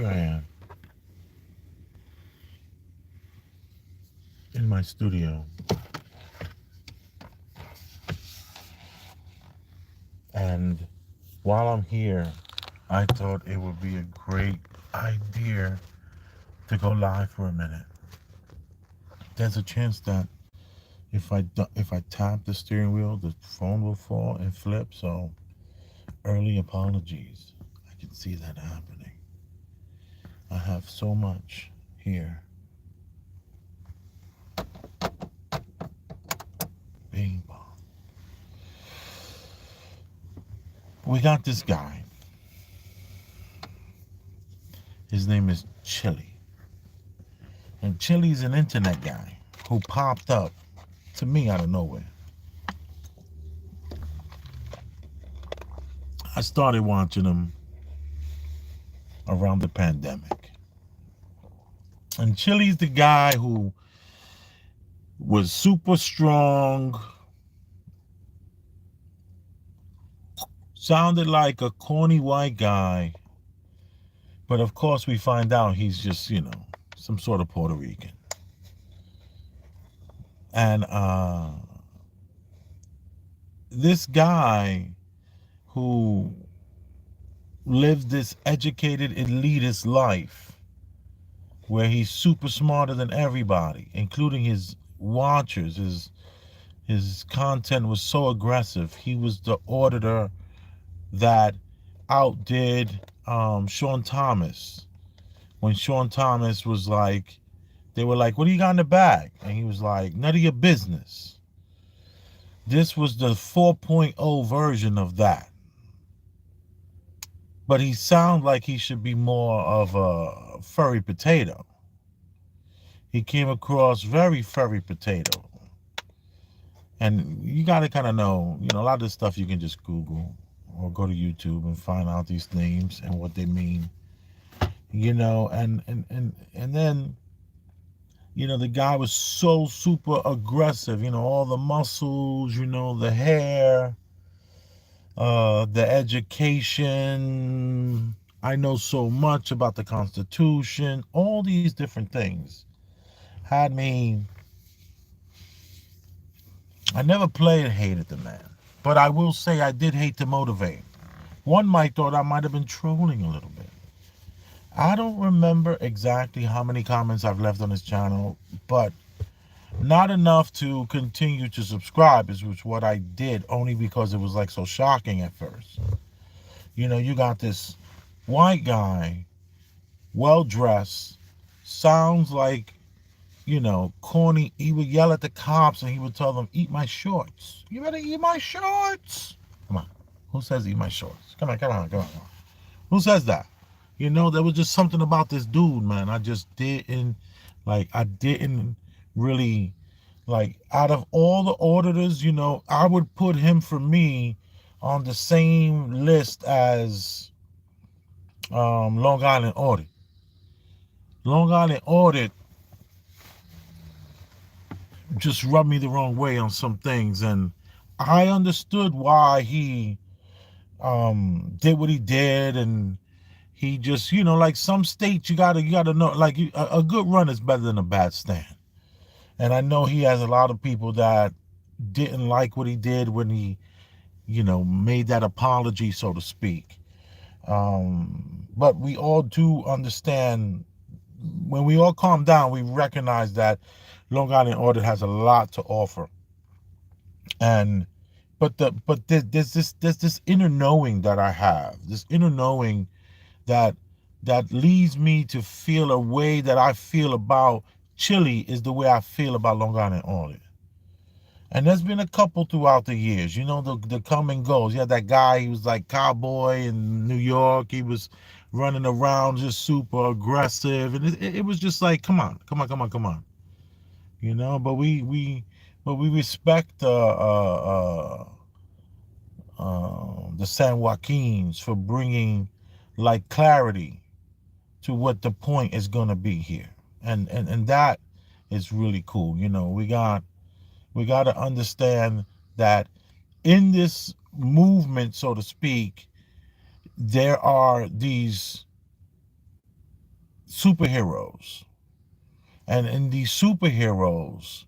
Here I am in my studio, and while I'm here, I thought it would be a great idea to go live for a minute. There's a chance that if I tap the steering wheel, the phone will fall and flip. So early apologies. I can see that happening. I have so much here. Bing bong. We got this guy. His name is Chille. And Chille's an internet guy who popped up to me out of nowhere. I started watching him around the pandemic. And Chille's the guy who was super strong, sounded like a corny white guy, but of course we find out he's just, some sort of Puerto Rican. And this guy who lived this educated elitist life where he's super smarter than everybody, including his watchers. His content was so aggressive. He was the auditor that outdid Sean Thomas. When Sean Thomas was like, they were like, what do you got in the bag? And he was like, none of your business. This was the 4.0 version of that. But he sounded like he should be more of a furry potato. He came across very furry potato. And you got to kind of know, a lot of this stuff you can just Google or go to YouTube and find out these names and what they mean. And then, the guy was so super aggressive, all the muscles, the hair, the education. I know so much about the Constitution. All these different things had me. I never played and hated the man, but I will say I did hate to motivate. One might thought I might have been trolling a little bit. I don't remember exactly how many comments I've left on his channel, but not enough to continue to subscribe, is what I did, only because it was like so shocking at first. You got this white guy, well dressed, sounds like, corny. He would yell at the cops and he would tell them, eat my shorts. You better eat my shorts. Come on. Who says eat my shorts? Come on. Who says that? There was just something about this dude, man. I didn't really, out of all the auditors, I would put him, for me, on the same list as Long Island Audit. Long Island Audit just rubbed me the wrong way on some things, and I understood why he did what he did, and he just, like some states, you gotta know, like a good run is better than a bad stand. And I know he has a lot of people that didn't like what he did when he, made that apology, so to speak. But we all do understand, when we all calm down, we recognize that Long Island Audit has a lot to offer. And but there's this inner knowing that I have, this inner knowing that leads me to feel a way that I feel about Chille is the way I feel about Long Island Audit. And there's been a couple throughout the years, the come and goes. You had that guy, he was like cowboy in New York. He was running around just super aggressive. And it was just like, come on. But we respect the San Joaquins for bringing clarity to what the point is going to be here. And that is really cool. We got to understand that in this movement, so to speak, there are these superheroes. And in these superheroes,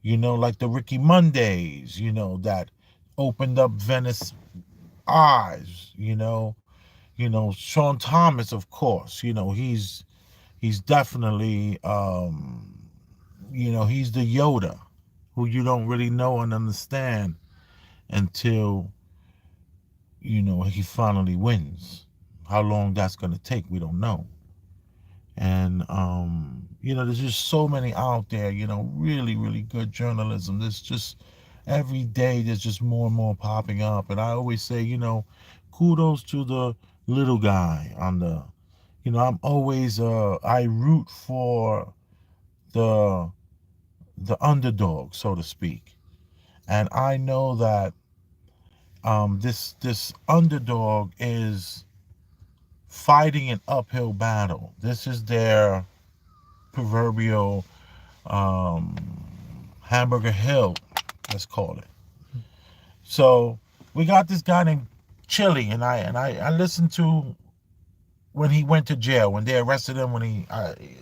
like the Ricky Mondays, that opened up Venice eyes, Sean Thomas, of course, he's definitely he's the Yoda who you don't really know and understand until he finally wins. How long that's going to take, we don't know. And there's just so many out there, really, really good journalism. There's just every day there's just more and more popping up. And I always say, kudos to the little guy on the, I'm always I root for the underdog, so to speak. And I know that this underdog is fighting an uphill battle. This is their proverbial um, hamburger hill, let's call it. So we got this guy named Chille, and I listened to when he went to jail, when they arrested him, when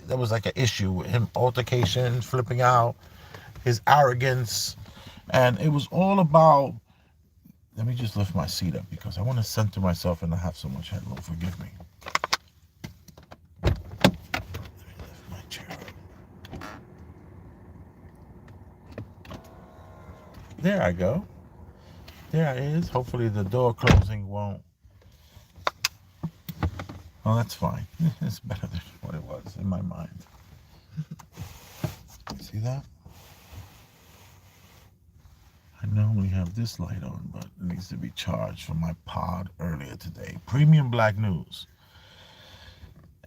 there was like an issue with him, altercation, flipping out, his arrogance, and it was all about. Let me just lift my seat up because I want to center myself and not have so much headroom. Forgive me. Let me lift my chair up. There I go. There it is. Hopefully the door closing won't. Oh, that's fine. It's better than what it was in my mind. See that? I normally have this light on, but it needs to be charged from my pod earlier today. Premium Black News.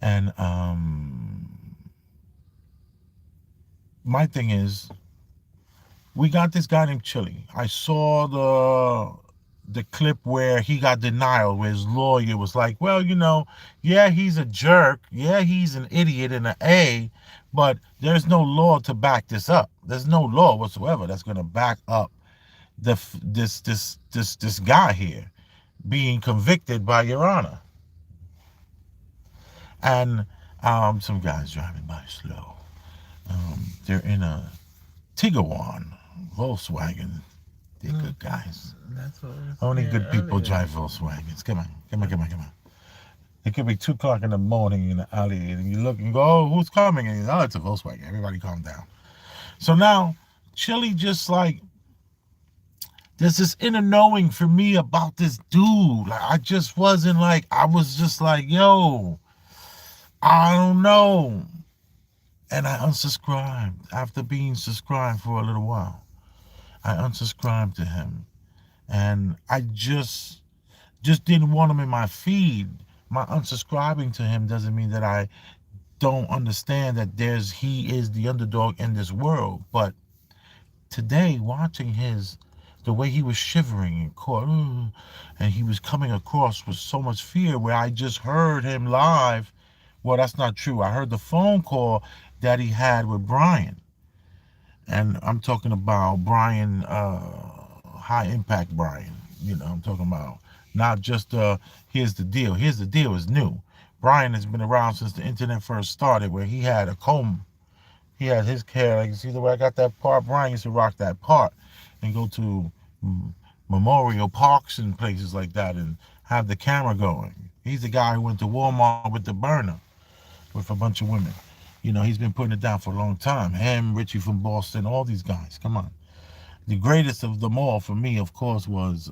And my thing is, we got this guy named Chille. I saw the clip where he got denial, where his lawyer was like, well, yeah, he's a jerk. Yeah, he's an idiot and an A, but there's no law to back this up. There's no law whatsoever that's going to back up this guy here being convicted by Your Honor. And some guys driving by slow. They're in a Tiguan Volkswagen. They're good guys. That's what Only good people drive Volkswagens. Come on. It could be 2 o'clock in the morning in the alley, and you look and go, oh, who's coming? And oh, it's a Volkswagen. Everybody calm down. So now, Chille just like, there's this inner knowing for me about this dude. Like, I just wasn't like, I was just like, yo, I don't know. And I unsubscribed after being subscribed for a little while. I unsubscribed to him. And I just didn't want him in my feed. My unsubscribing to him doesn't mean that I don't understand that he is the underdog in this world. But today, watching the way he was shivering in court, and he was coming across with so much fear, where I just heard him live. Well, that's not true. I heard the phone call that he had with Brian. And I'm talking about Brian, high impact Brian. I'm talking about not just here's the deal. Here's the deal is new. Brian has been around since the internet first started, where he had a comb. He had his hair. Like, you see the way I got that part? Brian used to rock that part and go to memorial parks and places like that and have the camera going. He's the guy who went to Walmart with the burner with a bunch of women. He's been putting it down for a long time. Him, Richie from Boston, all these guys. Come on. The greatest of them all for me, of course, was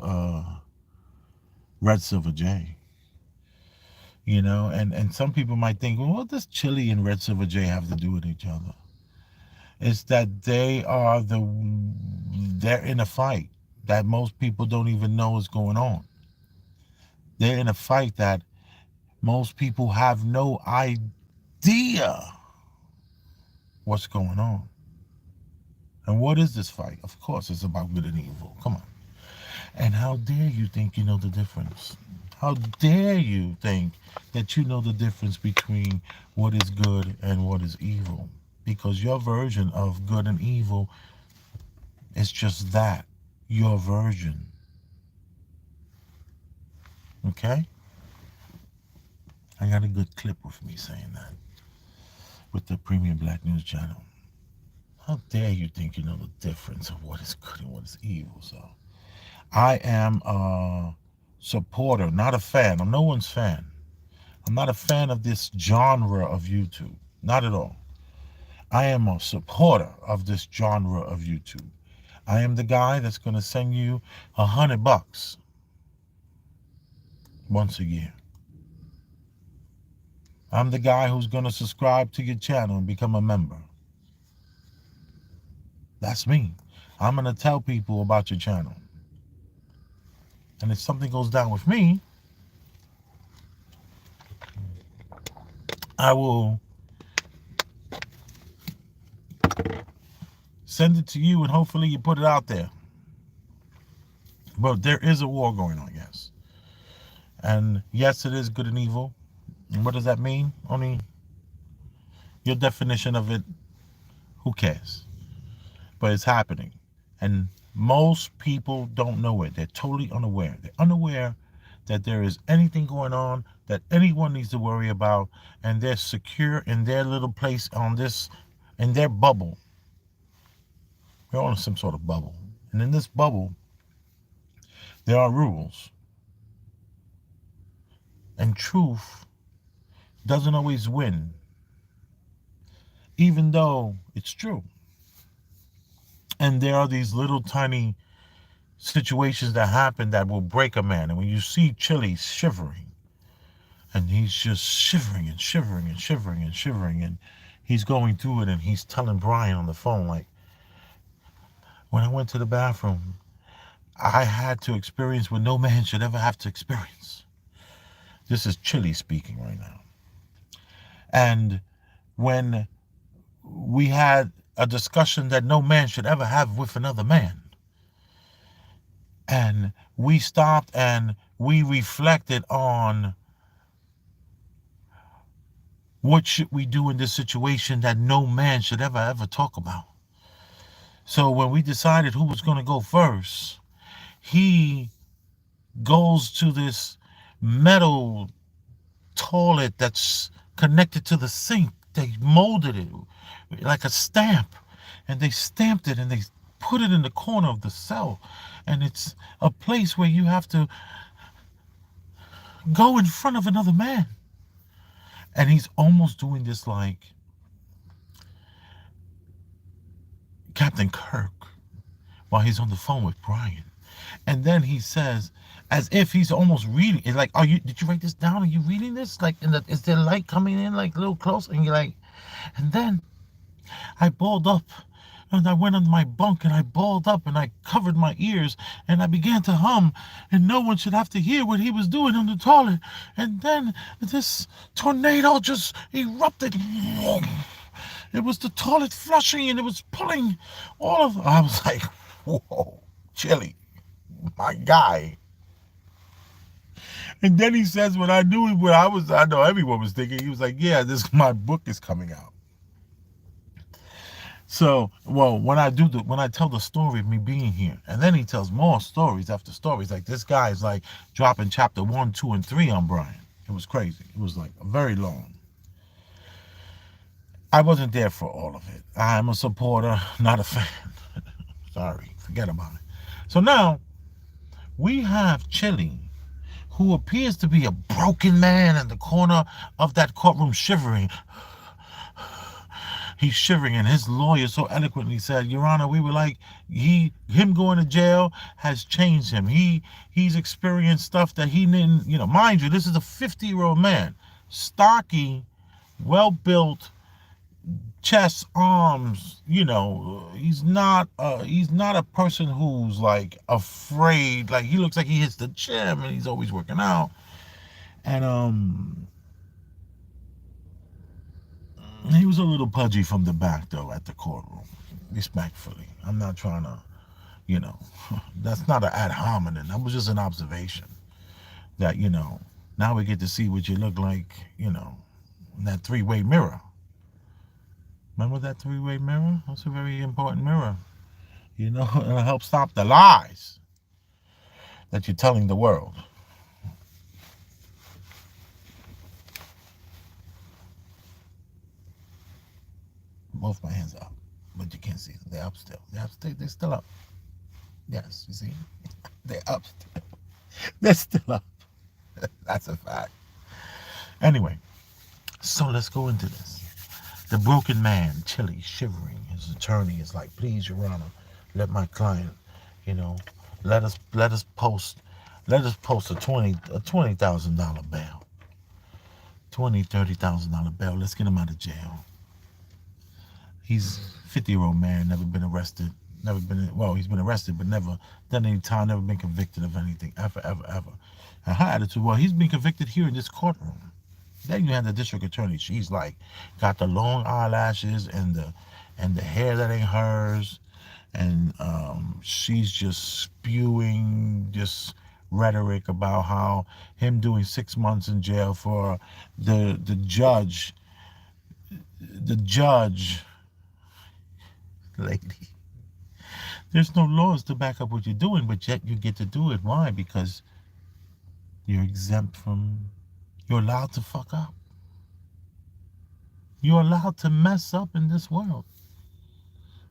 Red Silver J. And some people might think, well, what does Chille and Red Silver J have to do with each other? It's that they're in a fight that most people don't even know is going on. They're in a fight that most people have no idea what's going on. And what is this fight? Of course, it's about good and evil. Come on. And how dare you think you know the difference? How dare you think that you know the difference between what is good and what is evil? Because your version of good and evil is just that, your version. Okay? I got a good clip with me saying that. with the Premium Black News Channel. How dare you think you know the difference of what is good and what is evil? So I am a supporter, not a fan. I'm no one's fan. I'm not a fan of this genre of YouTube. Not at all. I am a supporter of this genre of YouTube. I am the guy that's going to send you $100 once a year. I'm the guy who's going to subscribe to your channel and become a member. That's me. I'm going to tell people about your channel. And if something goes down with me, I will send it to you and hopefully you put it out there. But there is a war going on, yes. And yes, it is good and evil. And what does that mean? Only your definition of it, who cares? But it's happening. And most people don't know it. They're totally unaware. They're unaware that there is anything going on that anyone needs to worry about, and they're secure in their little place on this, in their bubble. We're all in some sort of bubble. And in this bubble, there are rules. And truth doesn't always win, even though it's true. And there are these little tiny situations that happen that will break a man. And when you see Chille shivering, and he's just shivering and shivering and shivering and shivering, and he's going through it, and he's telling Brian on the phone, like, when I went to the bathroom, I had to experience what no man should ever have to experience. This is Chille speaking right now. And when we had a discussion that no man should ever have with another man, and we stopped and we reflected on what should we do in this situation that no man should ever talk about. So when we decided who was going to go first, he goes to this metal toilet that's connected to the sink. They molded it like a stamp, and they stamped it and they put it in the corner of the cell. And it's a place where you have to go in front of another man. And he's almost doing this like Captain Kirk while he's on the phone with Brian. And then he says, as if he's almost reading, it's like, did you write this down? Are you reading this? Like, is there light coming in like a little close? And you're like, and then I balled up and I went on my bunk and I balled up and I covered my ears and I began to hum, and no one should have to hear what he was doing on the toilet. And then this tornado just erupted. It was the toilet flushing and it was pulling all of, I was like, whoa, Chille, my guy. And then he says, when I knew what I know everyone was thinking, he was like, yeah, my book is coming out. So, well, when I tell the story of me being here, and then he tells more stories after stories, like this guy is like dropping chapter 1, 2, and 3 on Brian. It was crazy. It was like very long. I wasn't there for all of it. I'm a supporter, not a fan. Sorry, forget about it. So now we have Chille, who appears to be a broken man in the corner of that courtroom shivering. He's shivering, and his lawyer so eloquently said, Your Honor, we were like, him going to jail has changed him. He's experienced stuff that he didn't, mind you, this is a 50-year-old man, stocky, well-built, chest, arms, he's not a person who's like afraid. Like, he looks like he hits the gym and he's always working out. And he was a little pudgy from the back, though, at the courtroom, respectfully. I'm not trying to, that's not an ad hominem. That was just an observation that, now we get to see what you look like, in that three-way mirror. Remember that three-way mirror? That's a very important mirror. It'll help stop the lies that you're telling the world. Both my hands are up, but you can't see them. They're up still. They're up still. They're still up. Yes, you see, they're up. Still. They're still up. That's a fact. Anyway, so let's go into this. The broken man, Chille, shivering. His attorney is like, "Please, Your Honor, let my client, you know, let us post a $20,000 bail, $30,000 bail. Let's get him out of jail. He's a 50-year-old man, never been arrested, never been well. He's been arrested, but never done any time, never been convicted of anything, ever, ever, ever." And her attitude, well, he's been convicted here in this courtroom. Then you have the district attorney. She's like, got the long eyelashes and the hair that ain't hers, and she's just spewing just rhetoric about how him doing 6 months in jail for the judge lady. There's no laws to back up what you're doing, but yet you get to do it. Why? Because you're exempt from. You're allowed to fuck up. You're allowed to mess up in this world.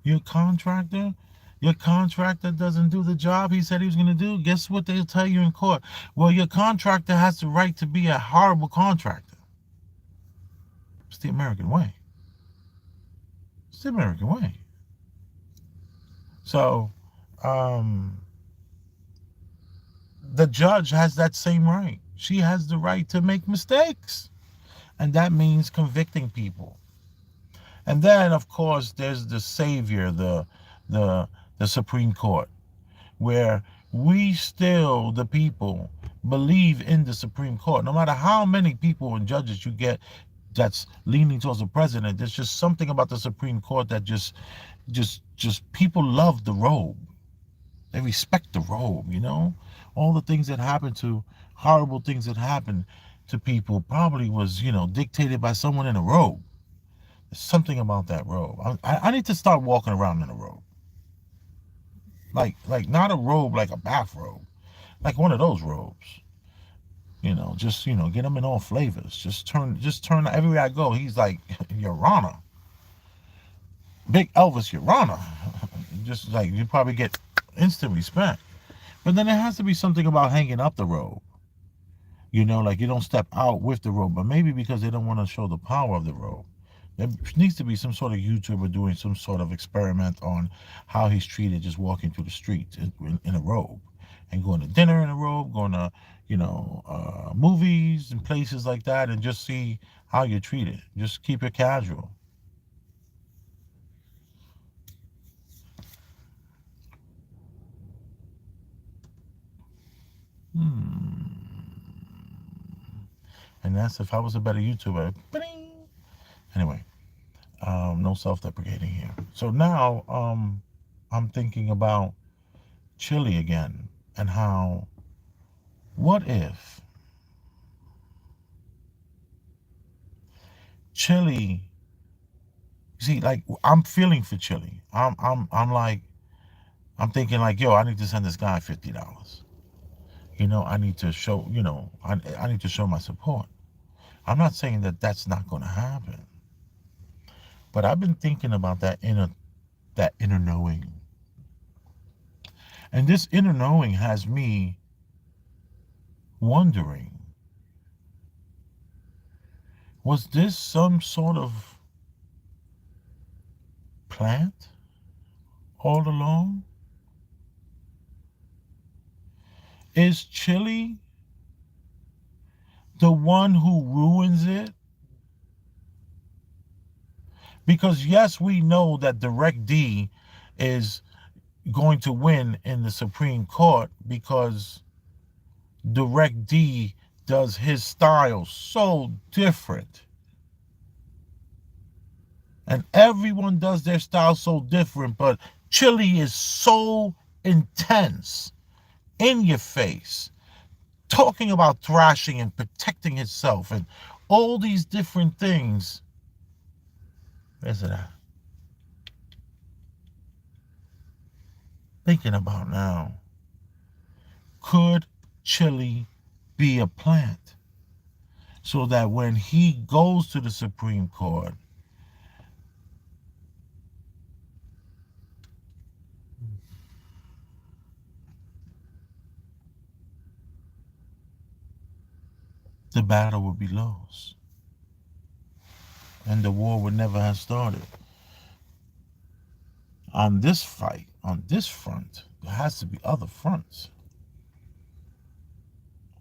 Your contractor, your contractor doesn't do the job he said he was going to do. Guess what they'll tell you in court? Well, your contractor has the right to be a horrible contractor. It's the American way. It's the American way. So, the judge has that same right. She has the right to make mistakes. And that means convicting people. And then, of course, there's the savior, the Supreme Court, where we still, the people, believe in the Supreme Court. No matter how many people and judges you get that's leaning towards the president, there's just something about the Supreme Court that just people love the robe. They respect the robe, you know? All the things that happen to, horrible things that happen to people probably was, dictated by someone in a robe. There's something about that robe. I need to start walking around in a robe. Like not a robe like a bathrobe. Like one of those robes. Get them in all flavors. Just turn everywhere I go. He's like, Your Honor. Big Elvis, Your Honor. Just like, you probably get instant respect. But then there has to be something about hanging up the robe. Like you don't step out with the robe, but maybe because they don't want to show the power of the robe. There needs to be some sort of YouTuber doing some sort of experiment on how he's treated just walking through the streets in a robe, and going to dinner in a robe, going to, movies and places like that, and just see how you're treated. Just keep it casual. And that's if I was a better YouTuber. Anyway, no self-deprecating here. So now I'm thinking about Chille again, and how, what if Chille, see, like, I'm feeling for Chille. I'm thinking like, yo, I need to send this guy $50. I need to show, I need to show my support. I'm not saying that that's not going to happen, but I've been thinking about that inner knowing, and this inner knowing has me wondering: was this some sort of plant all along? Is Chille the one who ruins it? Because yes, we know that Direct D is going to win in the Supreme Court, because Direct D does his style so different. And everyone does their style so different, but Chille is so intense, in your face, talking about thrashing and protecting himself and all these different things. Where's it at? Thinking about now, could Chille be a plant, so that when he goes to the Supreme Court, the battle would be lost. And the war would never have started. On this fight, on this front, there has to be other fronts.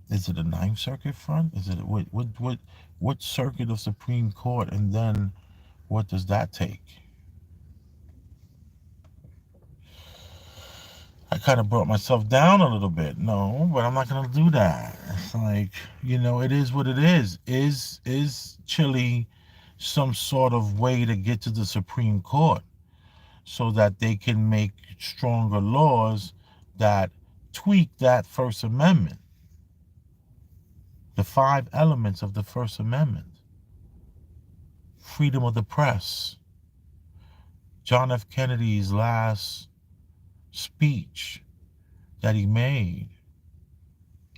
Is it a Ninth Circuit front? Is it what circuit of Supreme Court? And then what does that take? I kind of brought myself down a little bit. No, but I'm not gonna do that. It's like, it is what it is. Is Chile some sort of way to get to the Supreme Court so that they can make stronger laws that tweak that First Amendment? The five elements of the First Amendment. Freedom of the press. John F. Kennedy's last speech that he made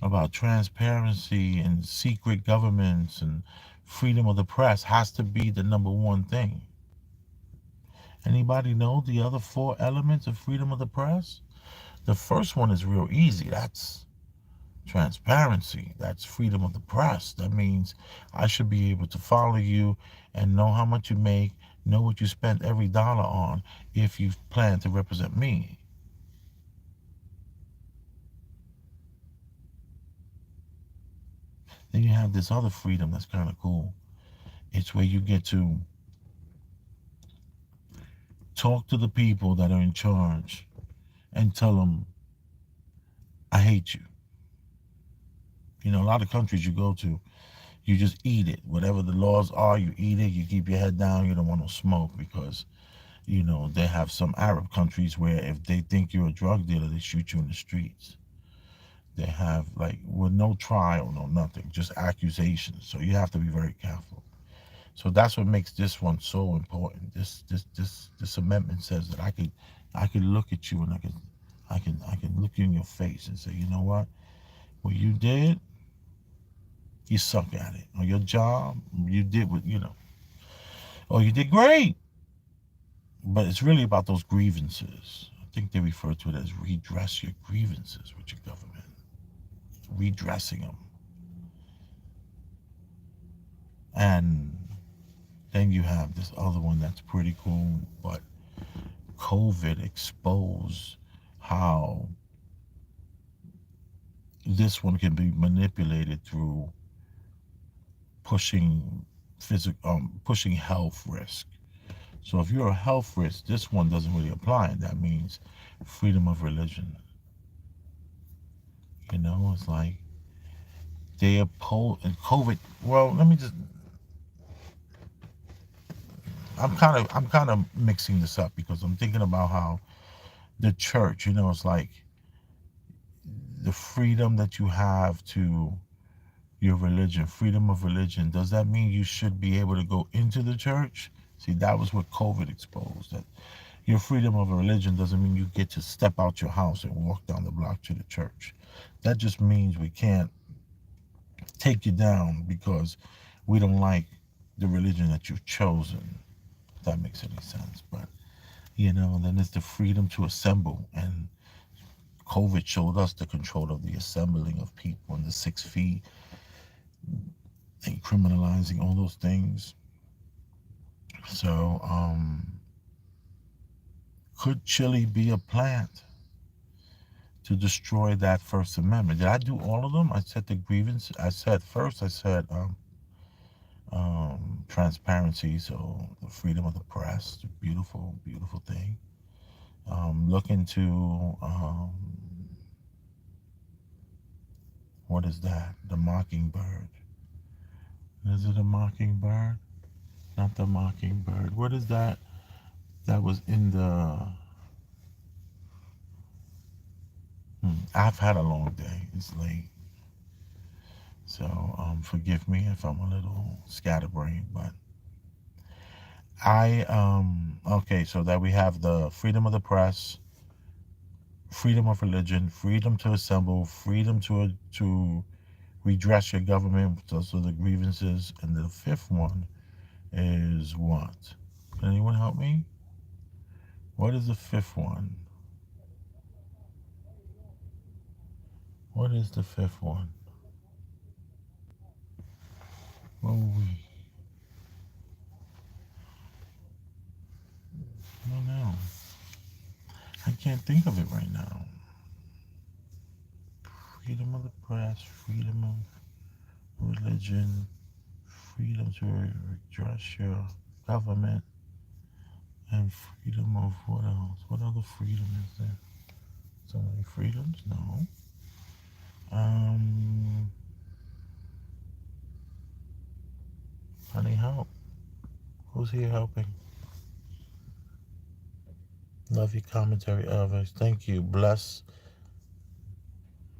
about transparency and secret governments and freedom of the press has to be the number one thing. Anybody know the other four elements of freedom of the press? The first one is real easy. That's transparency. That's freedom of the press. That means I should be able to follow you and know how much you make, know what you spent every dollar on if you plan to represent me. Then you have this other freedom that's kind of cool. It's where you get to talk to the people that are in charge and tell them, I hate you. A lot of countries you go to, you just eat it. Whatever the laws are, you eat it. You keep your head down. You don't want no smoke because, they have some Arab countries where if they think you're a drug dealer, they shoot you in the streets. They have with no trial, no nothing, just accusations. So you have to be very careful. So that's what makes this one so important. This amendment says that I could look at you and I can look you in your face and say, you know what you did, you suck at it. Or your job, you did or you did great. But it's really about those grievances. I think they refer to it as redress your grievances with your government. Redressing them. And then you have this other one that's pretty cool, but COVID exposed how this one can be manipulated through pushing pushing health risk. So if you're a health risk, this one doesn't really apply. That means freedom of religion. It's like they oppose and COVID. Well, let me just. I'm kind of mixing this up because I'm thinking about how the church. It's like the freedom that you have to your religion, freedom of religion. Does that mean you should be able to go into the church? See, that was what COVID exposed. That your freedom of religion doesn't mean you get to step out your house and walk down the block to the church. That just means we can't take you down because we don't like the religion that you've chosen. If that makes any sense. But, then there's the freedom to assemble. And COVID showed us the control of the assembling of people and the 6 feet and criminalizing all those things. So, could Chile be a plant to destroy that First Amendment? Did I do all of them? I said the grievance. I said transparency, so the freedom of the press, the beautiful, beautiful thing. Look into what is that? The mockingbird. Is it a mockingbird? Not the mockingbird. What is that? That was in the. I've had a long day. It's late. So forgive me if I'm a little scatterbrained, but okay, so that we have the freedom of the press, freedom of religion, freedom to assemble, freedom to redress your government, those are the grievances, and the fifth one is what? Can anyone help me? What is the fifth one? What is the fifth one? What were we? I don't know. I can't think of it right now. Freedom of the press, freedom of religion, freedom to address your government, and freedom of what else? What other freedom is there? So many freedoms? No. Um, honey, help. Who's here helping? Love your commentary, Elvis. Thank you. Bless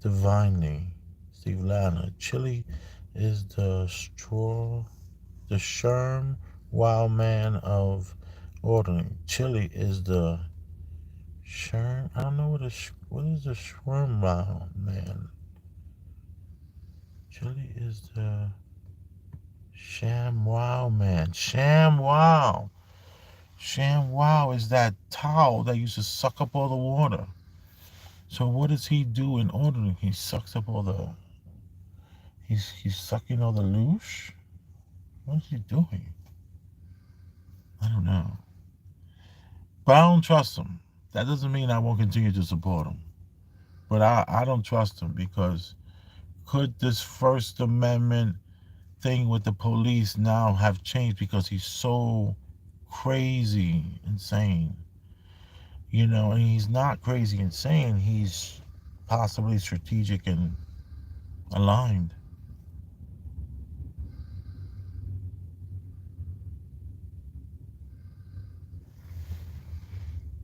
divinely. Steve Lanner. Chile is the sherm wild man of ordering. Chile is the sherm. I don't know what is the sherm wild man. Chile is the sham wow man. Sham wow. Sham wow is that towel that used to suck up all the water. So what does he do in ordering? He sucks up all the. He's sucking all the loosh. What is he doing? I don't know. But I don't trust him. That doesn't mean I won't continue to support him. But I don't trust him because could this First Amendment thing with the police now have changed because he's so crazy insane? You know, and he's not crazy insane. He's possibly strategic and aligned.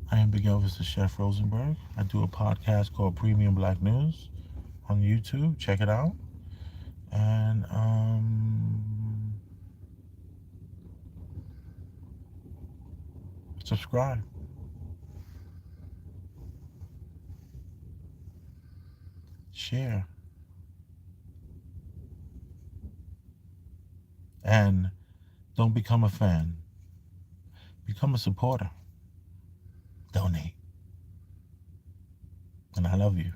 I am Big Elvis the Chef Rosenberg. I do a podcast called Premium Black News on YouTube. Check it out. And subscribe. Share. And don't become a fan. Become a supporter. Donate. And I love you.